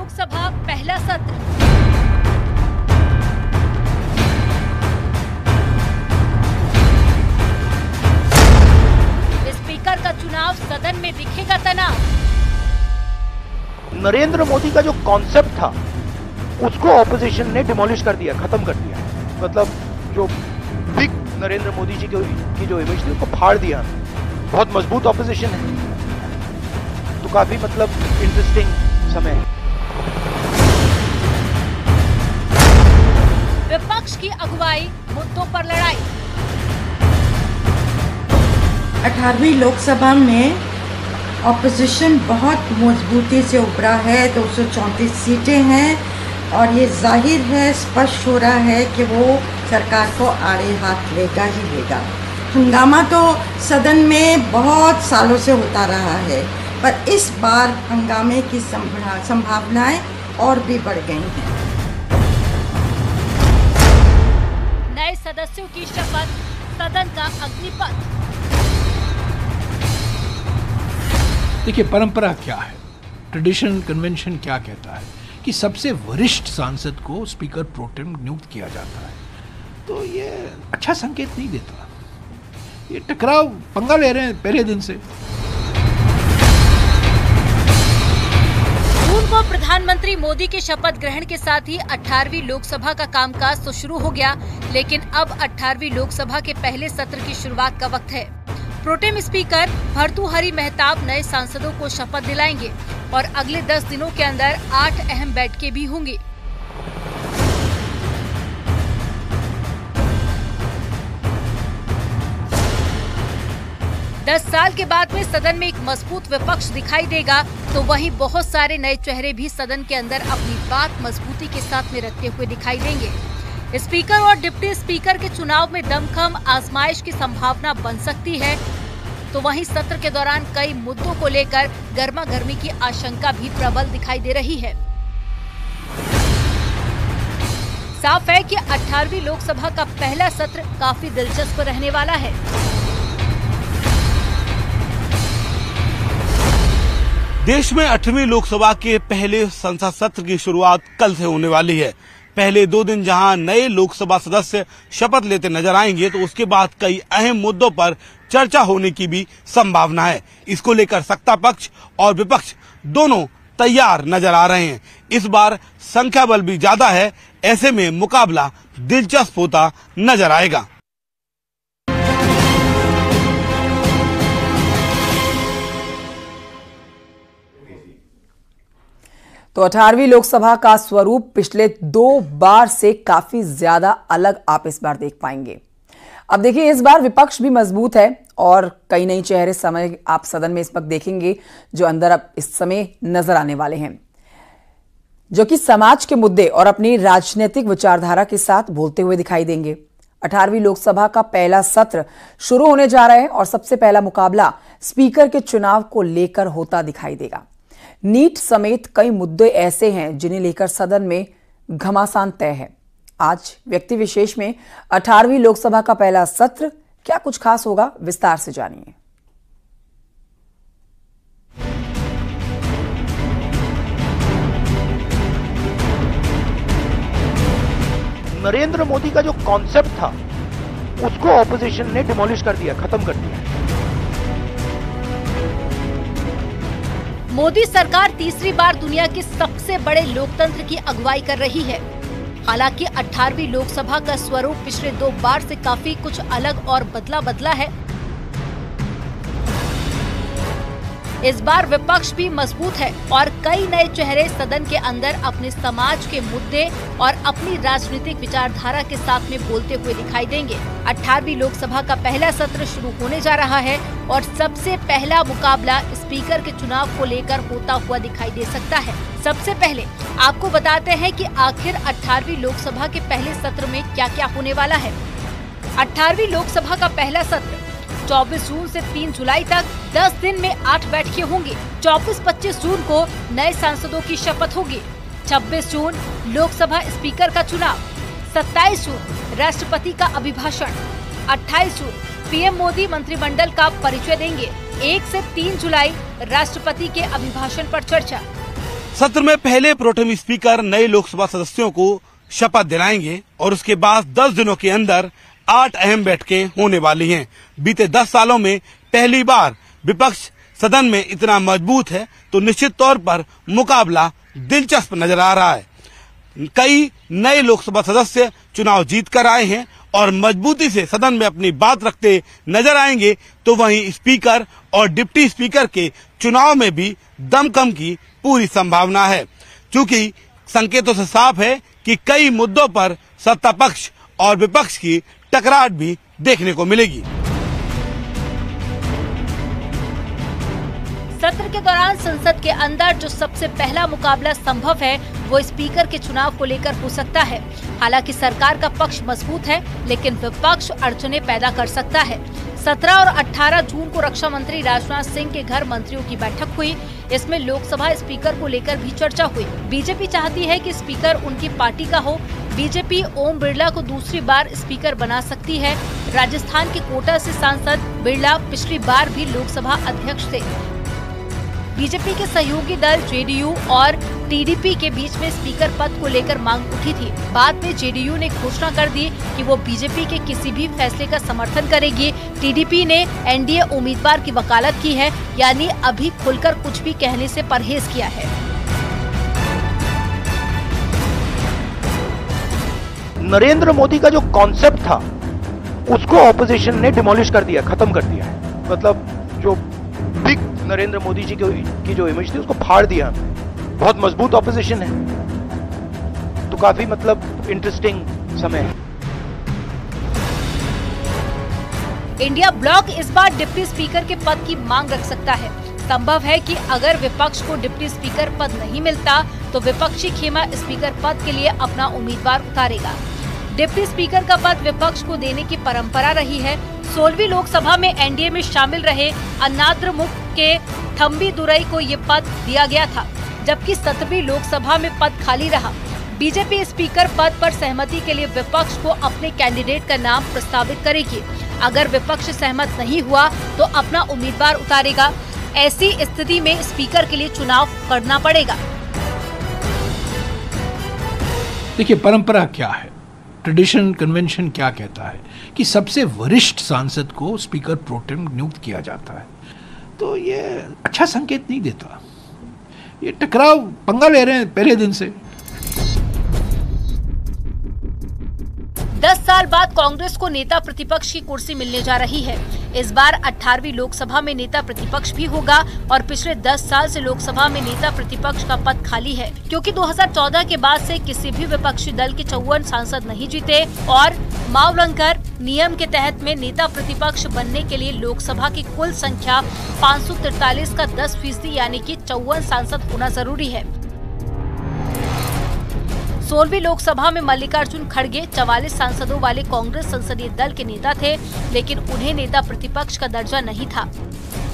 लोकसभा पहला सत्र। स्पीकर का चुनाव, सदन में दिखेगा तनाव। नरेंद्र मोदी का जो कॉन्सेप्ट था उसको ऑपोजिशन ने डिमोलिश कर दिया, खत्म कर दिया। मतलब जो बिग नरेंद्र मोदी जी की जो इमेज थी उसको फाड़ दिया। बहुत मजबूत ऑपोजिशन है, तो काफी मतलब इंटरेस्टिंग समय है। विपक्ष की अगुवाई, मुद्दों पर लड़ाई। 18वीं लोकसभा में ऑपोजिशन बहुत मजबूती से उभरा है। 234 सीटें हैं और ये जाहिर है, स्पष्ट हो रहा है कि वो सरकार को आड़े हाथ लेगा ही लेगा। हंगामा तो सदन में बहुत सालों से होता रहा है, पर इस बार हंगामे की संभावनाएं और भी बढ़ गई हैं। नए सदस्यों की शपथ, सदन का अग्निपथ। देखिए, परंपरा क्या है, ट्रेडिशन, कन्वेंशन क्या कहता है कि सबसे वरिष्ठ सांसद को स्पीकर प्रोटेम नियुक्त किया जाता है। तो ये अच्छा संकेत नहीं देता। ये टकराव, पंगा ले रहे हैं पहले दिन से। जून को प्रधानमंत्री मोदी के शपथ ग्रहण के साथ ही 18वीं लोकसभा का कामकाज तो शुरू हो गया, लेकिन अब 18वीं लोकसभा के पहले सत्र की शुरुआत का वक्त है। प्रोटेम स्पीकर भर्तृहरि महताब नए सांसदों को शपथ दिलाएंगे और अगले 10 दिनों के अंदर 8 अहम बैठकें भी होंगी। दस साल के बाद में सदन में एक मजबूत विपक्ष दिखाई देगा, तो वहीं बहुत सारे नए चेहरे भी सदन के अंदर अपनी बात मजबूती के साथ में रखते हुए दिखाई देंगे। स्पीकर और डिप्टी स्पीकर के चुनाव में दमखम आजमाइश की संभावना बन सकती है, तो वहीं सत्र के दौरान कई मुद्दों को लेकर गर्मा गर्मी की आशंका भी प्रबल दिखाई दे रही है। साफ है कि 18वीं लोकसभा का पहला सत्र काफी दिलचस्प रहने वाला है। देश में 8वीं लोकसभा के पहले संसद सत्र की शुरुआत कल से होने वाली है। पहले 2 दिन जहां नए लोकसभा सदस्य शपथ लेते नजर आएंगे, तो उसके बाद कई अहम मुद्दों पर चर्चा होने की भी संभावना है। इसको लेकर सत्ता पक्ष और विपक्ष दोनों तैयार नजर आ रहे हैं। इस बार संख्या बल भी ज्यादा है, ऐसे में मुकाबला दिलचस्प होता नजर आएगा। तो 18वीं लोकसभा का स्वरूप पिछले 2 बार से काफी ज्यादा अलग आप इस बार देख पाएंगे। अब देखिए, इस बार विपक्ष भी मजबूत है और कई नए चेहरे समय आप सदन में इस वक्त देखेंगे जो अंदर अब इस समय नजर आने वाले हैं, जो कि समाज के मुद्दे और अपनी राजनीतिक विचारधारा के साथ बोलते हुए दिखाई देंगे। 18वीं लोकसभा का पहला सत्र शुरू होने जा रहा है और सबसे पहला मुकाबला स्पीकर के चुनाव को लेकर होता दिखाई देगा। नीट समेत कई मुद्दे ऐसे हैं जिन्हें लेकर सदन में घमासान तय है। आज व्यक्ति विशेष में 18वीं लोकसभा का पहला सत्र क्या कुछ खास होगा, विस्तार से जानिए। नरेंद्र मोदी का जो कॉन्सेप्ट था उसको ऑपोजिशन ने डिमोलिश कर दिया, खत्म कर दिया। मोदी सरकार तीसरी बार दुनिया के सबसे बड़े लोकतंत्र की अगुवाई कर रही है। हालांकि 18वीं लोकसभा का स्वरूप पिछले 2 बार से काफी कुछ अलग और बदला है। इस बार विपक्ष भी मजबूत है और कई नए चेहरे सदन के अंदर अपने समाज के मुद्दे और अपनी राजनीतिक विचारधारा के साथ में बोलते हुए दिखाई देंगे। 18वीं लोकसभा का पहला सत्र शुरू होने जा रहा है और सबसे पहला मुकाबला स्पीकर के चुनाव को लेकर होता हुआ दिखाई दे सकता है। सबसे पहले आपको बताते हैं कि आखिर 18वीं लोकसभा के पहले सत्र में क्या क्या होने वाला है। 18वीं लोकसभा का पहला सत्र 24 जून से 3 जुलाई तक 10 दिन में 8 बैठकें होंगी। 24-25 जून को नए सांसदों की शपथ होगी। 26 जून लोकसभा स्पीकर का चुनाव। 27 जून राष्ट्रपति का अभिभाषण। 28 जून पीएम मोदी मंत्रिमंडल का परिचय देंगे। 1 से 3 जुलाई राष्ट्रपति के अभिभाषण पर चर्चा। सत्र में पहले प्रोटेम स्पीकर नए लोकसभा सदस्यों को शपथ दिलाएंगे और उसके बाद 10 दिनों के अंदर 8 अहम बैठकें होने वाली हैं। बीते 10 सालों में पहली बार विपक्ष सदन में इतना मजबूत है तो निश्चित तौर पर मुकाबला दिलचस्प नजर आ रहा है। कई नए लोकसभा सदस्य चुनाव जीत कर आए हैं और मजबूती से सदन में अपनी बात रखते नजर आएंगे, तो वहीं स्पीकर और डिप्टी स्पीकर के चुनाव में भी दमखम की पूरी संभावना है, क्योंकि संकेतों से साफ है कि कई मुद्दों पर सत्ता पक्ष और विपक्ष की टकरार भी देखने को मिलेगी। सत्र के दौरान संसद के अंदर जो सबसे पहला मुकाबला संभव है वो स्पीकर के चुनाव को लेकर हो सकता है। हालांकि सरकार का पक्ष मजबूत है, लेकिन विपक्ष अड़चने पैदा कर सकता है। 17 और 18 जून को रक्षा मंत्री राजनाथ सिंह के घर मंत्रियों की बैठक हुई। इसमें लोकसभा स्पीकर को लेकर भी चर्चा हुई। बीजेपी चाहती है कि स्पीकर उनकी पार्टी का हो। बीजेपी ओम बिरला को दूसरी बार स्पीकर बना सकती है। राजस्थान के कोटा से सांसद बिरला पिछली बार भी लोकसभा अध्यक्ष थे। बीजेपी के सहयोगी दल जेडीयू और टीडीपी के बीच में स्पीकर पद को लेकर मांग उठी थी। बाद में जेडीयू ने घोषणा कर दी कि वो बीजेपी के किसी भी फैसले का समर्थन करेगी। टीडीपी ने एनडीए उम्मीदवार की वकालत की है, यानी अभी खुलकर कुछ भी कहने से परहेज किया है। नरेंद्र मोदी का जो कॉन्सेप्ट था उसको ऑपोजिशन ने डिमोलिश कर दिया, खत्म कर दिया है। मतलब जो बिग नरेंद्र मोदी जी की जो इमेज थी उसको फाड़ दिया। बहुत मजबूत ऑपोजिशन है, तो काफी मतलब इंटरेस्टिंग समय है। इंडिया ब्लॉक इस बार डिप्टी स्पीकर के पद की मांग रख सकता है। संभव है कि अगर विपक्ष को डिप्टी स्पीकर पद नहीं मिलता तो विपक्षी खेमा स्पीकर पद के लिए अपना उम्मीदवार उतारेगा। डिप्टी स्पीकर का पद विपक्ष को देने की परंपरा रही है। 16वीं लोकसभा में एनडीए में शामिल रहे अन्नाद्रमुक के थम्बी दुरई को ये पद दिया गया था, जबकि 17वीं लोकसभा में पद खाली रहा। बीजेपी स्पीकर पद पर सहमति के लिए विपक्ष को अपने कैंडिडेट का नाम प्रस्तावित करेगी। अगर विपक्ष सहमत नहीं हुआ तो अपना उम्मीदवार उतारेगा। ऐसी स्थिति में स्पीकर के लिए चुनाव करना पड़ेगा। देखिए, परंपरा क्या है, ट्रेडिशन कन्वेंशन क्या कहता है कि सबसे वरिष्ठ सांसद को स्पीकर प्रोटेम नियुक्त किया जाता है। तो ये अच्छा संकेत नहीं देता। ये टकराव पंगा ले रहे हैं पहले दिन से। 10 साल बाद कांग्रेस को नेता प्रतिपक्ष की कुर्सी मिलने जा रही है। इस बार 18वीं लोकसभा में नेता प्रतिपक्ष भी होगा और पिछले 10 साल से लोकसभा में नेता प्रतिपक्ष का पद खाली है, क्योंकि 2014 के बाद से किसी भी विपक्षी दल के 54 सांसद नहीं जीते और मावलंकर नियम के तहत में नेता प्रतिपक्ष बनने के लिए लोकसभा की कुल संख्या 543 का 10% यानी कि 54 सांसद होना जरूरी है। 16वीं लोकसभा में मल्लिकार्जुन खड़गे 44 सांसदों वाले कांग्रेस संसदीय दल के नेता थे, लेकिन उन्हें नेता प्रतिपक्ष का दर्जा नहीं था।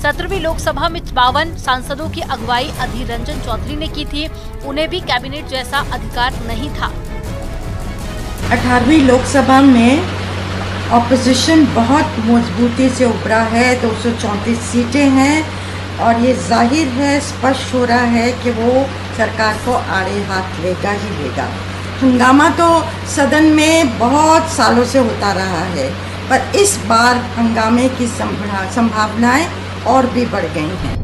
17वीं लोकसभा में 52 सांसदों की अगुवाई अधीर रंजन चौधरी ने की थी। उन्हें भी कैबिनेट जैसा अधिकार नहीं था। 18वीं लोकसभा में ऑपोजिशन बहुत मजबूती से उभरा है। 234 सीटें हैं और ये जाहिर है, स्पष्ट हो रहा है कि वो सरकार को आड़े हाथ लेगा ही लेगा। हंगामा तो सदन में बहुत सालों से होता रहा है, पर इस बार हंगामे की संभावनाएं और भी बढ़ गई हैं।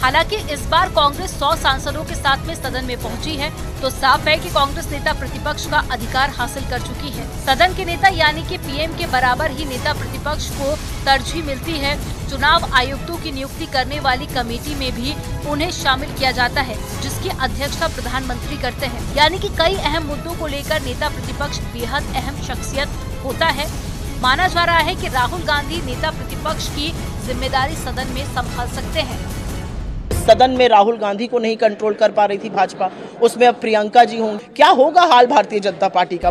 हालांकि इस बार कांग्रेस 100 सांसदों के साथ में सदन में पहुंची है, तो साफ है कि कांग्रेस नेता प्रतिपक्ष का अधिकार हासिल कर चुकी है। सदन के नेता यानी कि पीएम के बराबर ही नेता प्रतिपक्ष को तरजीह मिलती है। चुनाव आयुक्तों की नियुक्ति करने वाली कमेटी में भी उन्हें शामिल किया जाता है, जिसकी अध्यक्षता प्रधानमंत्री करते हैं। यानी कि कई अहम मुद्दों को लेकर नेता प्रतिपक्ष बेहद अहम शख्सियत होता है। माना जा रहा है कि राहुल गांधी नेता प्रतिपक्ष की जिम्मेदारी सदन में संभाल सकते हैं। सदन में राहुल गांधी को नहीं कंट्रोल कर पा रही थी भाजपा, उसमें अब प्रियंका जी होंगी। क्या होगा हाल भारतीय जनता पार्टी का?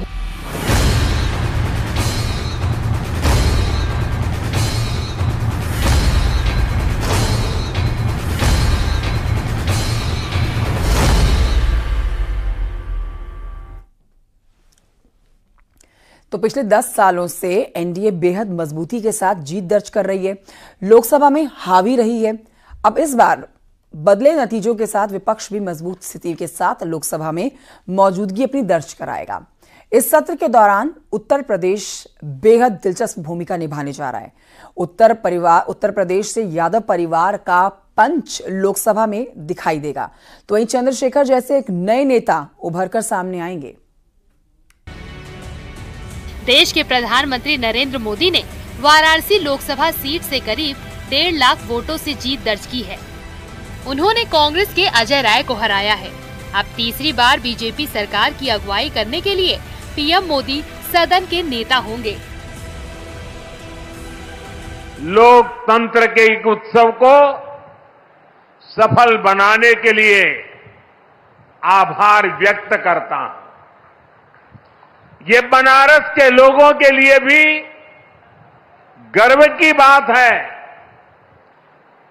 तो पिछले 10 सालों से एनडीए बेहद मजबूती के साथ जीत दर्ज कर रही है, लोकसभा में हावी रही है। अब इस बार बदले नतीजों के साथ विपक्ष भी मजबूत स्थिति के साथ लोकसभा में मौजूदगी अपनी दर्ज कराएगा। इस सत्र के दौरान उत्तर प्रदेश बेहद दिलचस्प भूमिका निभाने जा रहा है। उत्तर प्रदेश से यादव परिवार का पंच लोकसभा में दिखाई देगा, तो वहीं चंद्रशेखर जैसे एक नए नेता उभरकर सामने आएंगे। देश के प्रधानमंत्री नरेंद्र मोदी ने वाराणसी लोकसभा सीट से करीब 1.5 लाख वोटों से जीत दर्ज की है। उन्होंने कांग्रेस के अजय राय को हराया है। अब तीसरी बार बीजेपी सरकार की अगुवाई करने के लिए पीएम मोदी सदन के नेता होंगे। लोकतंत्र के एक उत्सव को सफल बनाने के लिए आभार व्यक्त करता हूं। ये बनारस के लोगों के लिए भी गर्व की बात है।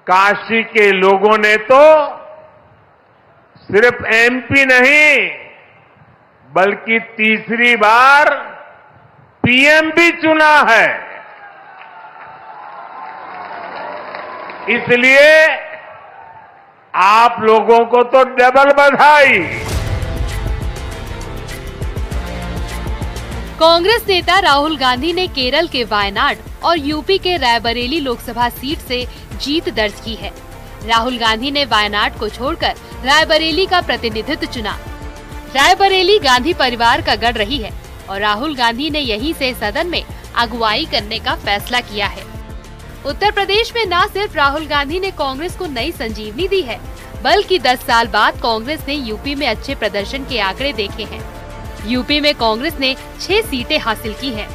काशी के लोगों ने तो सिर्फ एमपी नहीं बल्कि तीसरी बार पीएम भी चुना है। इसलिए आप लोगों को तो डबल बधाई। कांग्रेस नेता राहुल गांधी ने केरल के वायनाड और यूपी के रायबरेली लोकसभा सीट से जीत दर्ज की है। राहुल गांधी ने वायनाड को छोड़कर रायबरेली का प्रतिनिधित्व चुना। रायबरेली गांधी परिवार का गढ़ रही है और राहुल गांधी ने यहीं से सदन में अगुवाई करने का फैसला किया है। उत्तर प्रदेश में न सिर्फ राहुल गांधी ने कांग्रेस को नई संजीवनी दी है, बल्कि 10 साल बाद कांग्रेस ने यूपी में अच्छे प्रदर्शन के आंकड़े देखे हैं। यूपी में कांग्रेस ने 6 सीटें हासिल की हैं।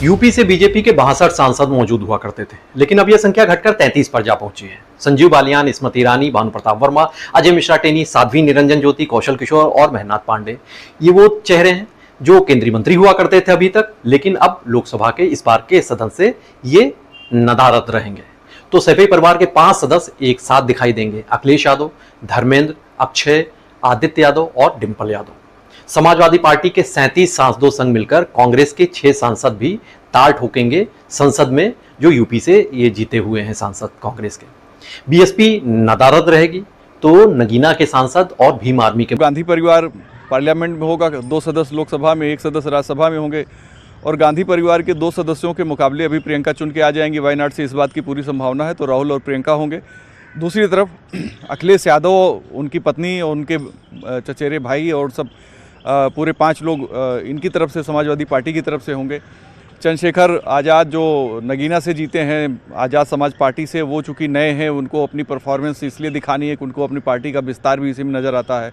यूपी से बीजेपी के 62 सांसद मौजूद हुआ करते थे, लेकिन अब यह संख्या घटकर 33 पर जा पहुंची है। संजीव बालियान, स्मृति ईरानी, भानु प्रताप वर्मा, अजय मिश्रा टेनी, साध्वी निरंजन ज्योति, कौशल किशोर और महनाथ पांडे, ये वो चेहरे हैं जो केंद्रीय मंत्री हुआ करते थे अभी तक, लेकिन अब लोकसभा के इस बार के सदन से ये नदारद रहेंगे। तो सैफई परिवार के 5 सदस्य एक साथ दिखाई देंगे: अखिलेश यादव, धर्मेंद्र, अक्षय, आदित्य यादव और डिंपल यादव। समाजवादी पार्टी के 37 सांसदों संग मिलकर कांग्रेस के 6 सांसद भी ताल ठोकेंगे संसद में, जो यूपी से ये जीते हुए हैं सांसद कांग्रेस के। बीएसपी नदारद रहेगी, तो नगीना के सांसद और भीम आर्मी के गांधी परिवार पार्लियामेंट में होगा, 2 सदस्य लोकसभा में, 1 सदस्य राज्यसभा में होंगे। और गांधी परिवार के 2 सदस्यों के मुकाबले अभी प्रियंका चुन के आ जाएंगी वायनाड से, इस बात की पूरी संभावना है। तो राहुल और प्रियंका होंगे। दूसरी तरफ अखिलेश यादव, उनकी पत्नी और उनके चचेरे भाई और सब पूरे 5 लोग इनकी तरफ से, समाजवादी पार्टी की तरफ से होंगे। चंद्रशेखर आज़ाद जो नगीना से जीते हैं, आज़ाद समाज पार्टी से, वो चूँकि नए हैं, उनको अपनी परफॉर्मेंस इसलिए दिखानी है कि उनको अपनी पार्टी का विस्तार भी इसी में नज़र आता है।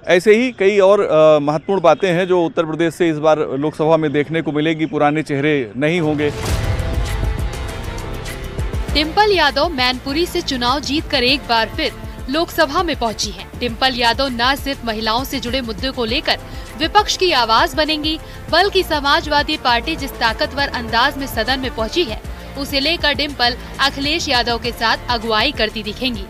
ऐसे ही कई और महत्वपूर्ण बातें हैं जो उत्तर प्रदेश से इस बार लोकसभा में देखने को मिलेगी। पुराने चेहरे नहीं होंगे। डिंपल यादव मैनपुरी से चुनाव जीतकर एक बार फिर लोकसभा में पहुंची हैं। डिंपल यादव न सिर्फ महिलाओं से जुड़े मुद्दों को लेकर विपक्ष की आवाज बनेंगी, बल्कि समाजवादी पार्टी जिस ताकतवर अंदाज में सदन में पहुंची है, उसे लेकर डिंपल अखिलेश यादव के साथ अगुवाई करती दिखेंगी।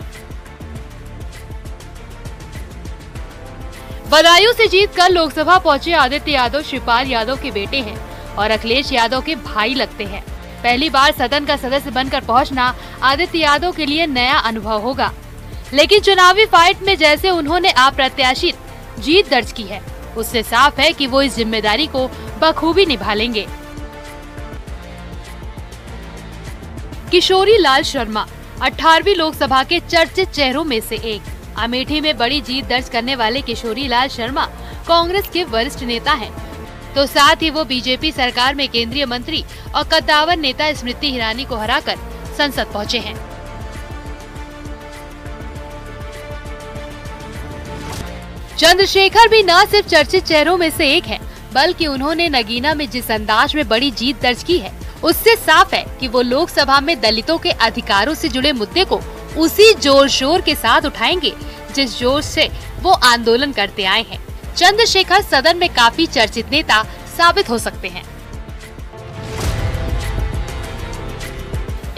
बदायूं से जीतकर लोकसभा पहुंचे आदित्य यादव शिवपाल यादव के बेटे हैं और अखिलेश यादव के भाई लगते हैं। पहली बार सदन का सदस्य बनकर पहुंचना आदित्य यादव के लिए नया अनुभव होगा, लेकिन चुनावी फाइट में जैसे उन्होंने अप्रत्याशित जीत दर्ज की है, उससे साफ है कि वो इस जिम्मेदारी को बखूबी निभा लेंगे। किशोरी लाल शर्मा 18वीं लोकसभा के चर्चित चेहरों में से एक। अमेठी में बड़ी जीत दर्ज करने वाले किशोरी लाल शर्मा कांग्रेस के वरिष्ठ नेता हैं, तो साथ ही वो बीजेपी सरकार में केंद्रीय मंत्री और कद्दावर नेता स्मृति ईरानी को हराकर संसद पहुंचे हैं। चंद्रशेखर भी न सिर्फ चर्चित चेहरों में से एक है, बल्कि उन्होंने नगीना में जिस अंदाज में बड़ी जीत दर्ज की है, उससे साफ है कि वो लोकसभा में दलितों के अधिकारों से जुड़े मुद्दे को उसी जोर शोर के साथ उठाएंगे जिस जोर से वो आंदोलन करते आए हैं। चंद्रशेखर सदन में काफी चर्चित नेता साबित हो सकते हैं।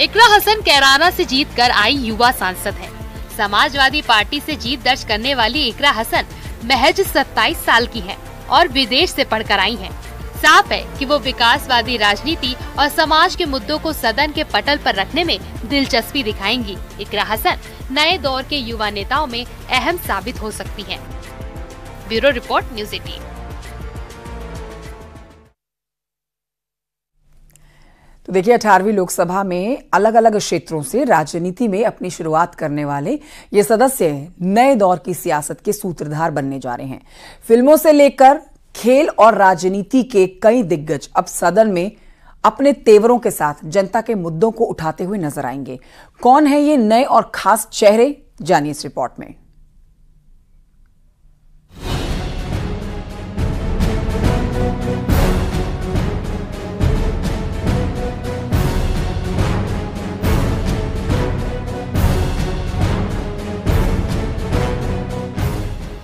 इकरा हसन कैराना से जीतकर आई युवा सांसद है। समाजवादी पार्टी से जीत दर्ज करने वाली इकरा हसन महज 27 साल की है और विदेश से पढ़कर आई हैं। साफ है कि वो विकासवादी राजनीति और समाज के मुद्दों को सदन के पटल पर रखने में दिलचस्पी दिखाएंगी। इकरा हसन नए दौर के युवा नेताओं में अहम साबित हो सकती हैं। Bureau report, news 18। तो देखिए, 18वीं लोकसभा में अलग अलग क्षेत्रों से राजनीति में अपनी शुरुआत करने वाले ये सदस्य नए दौर की सियासत के सूत्रधार बनने जा रहे हैं। फिल्मों से लेकर खेल और राजनीति के कई दिग्गज अब सदन में अपने तेवरों के साथ जनता के मुद्दों को उठाते हुए नजर आएंगे। कौन है ये नए और खास चेहरे, जानिए इस रिपोर्ट में।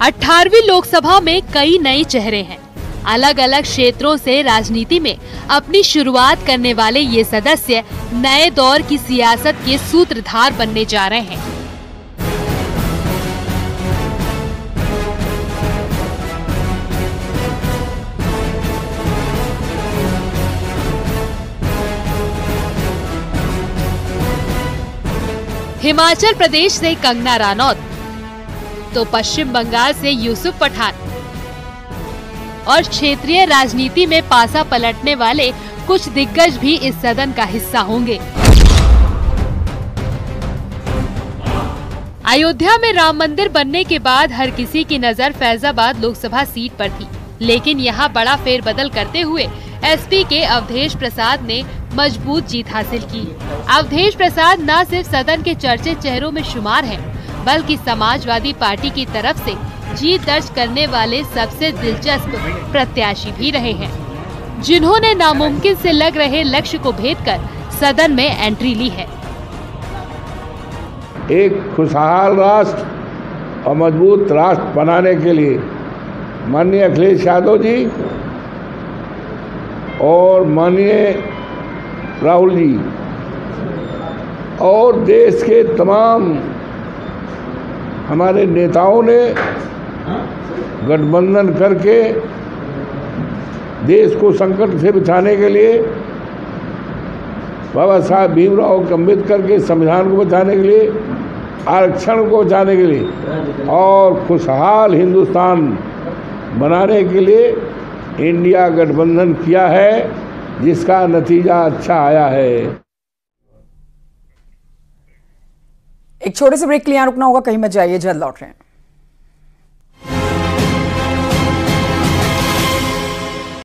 अठारहवीं लोकसभा में कई नए चेहरे हैं। अलग अलग क्षेत्रों से राजनीति में अपनी शुरुआत करने वाले ये सदस्य नए दौर की सियासत के सूत्रधार बनने जा रहे हैं। हिमाचल प्रदेश से कंगना रनौत, तो पश्चिम बंगाल से यूसुफ पठान और क्षेत्रीय राजनीति में पासा पलटने वाले कुछ दिग्गज भी इस सदन का हिस्सा होंगे। अयोध्या में राम मंदिर बनने के बाद हर किसी की नजर फैजाबाद लोकसभा सीट पर थी, लेकिन यहां बड़ा फेरबदल करते हुए एसपी के अवधेश प्रसाद ने मजबूत जीत हासिल की। अवधेश प्रसाद न सिर्फ सदन के चर्चित चेहरों में शुमार हैं, बल्कि समाजवादी पार्टी की तरफ से जीत दर्ज करने वाले सबसे दिलचस्प प्रत्याशी भी रहे हैं, जिन्होंने नामुमकिन से लग रहे लक्ष्य को भेदकर सदन में एंट्री ली है। एक खुशहाल राष्ट्र और मजबूत राष्ट्र बनाने के लिए माननीय अखिलेश यादव जी और माननीय राहुल जी और देश के तमाम हमारे नेताओं ने गठबंधन करके देश को संकट से बचाने के लिए, बाबा साहब भीमराव अम्बेडकर के संविधान को बचाने के लिए, आरक्षण को बचाने के लिए और खुशहाल हिंदुस्तान बनाने के लिए इंडिया गठबंधन किया है, जिसका नतीजा अच्छा आया है। एक छोटे से ब्रेक के लिए यहाँ रुकना होगा, कहीं मत जाइए, जल्द लौट रहे हैं।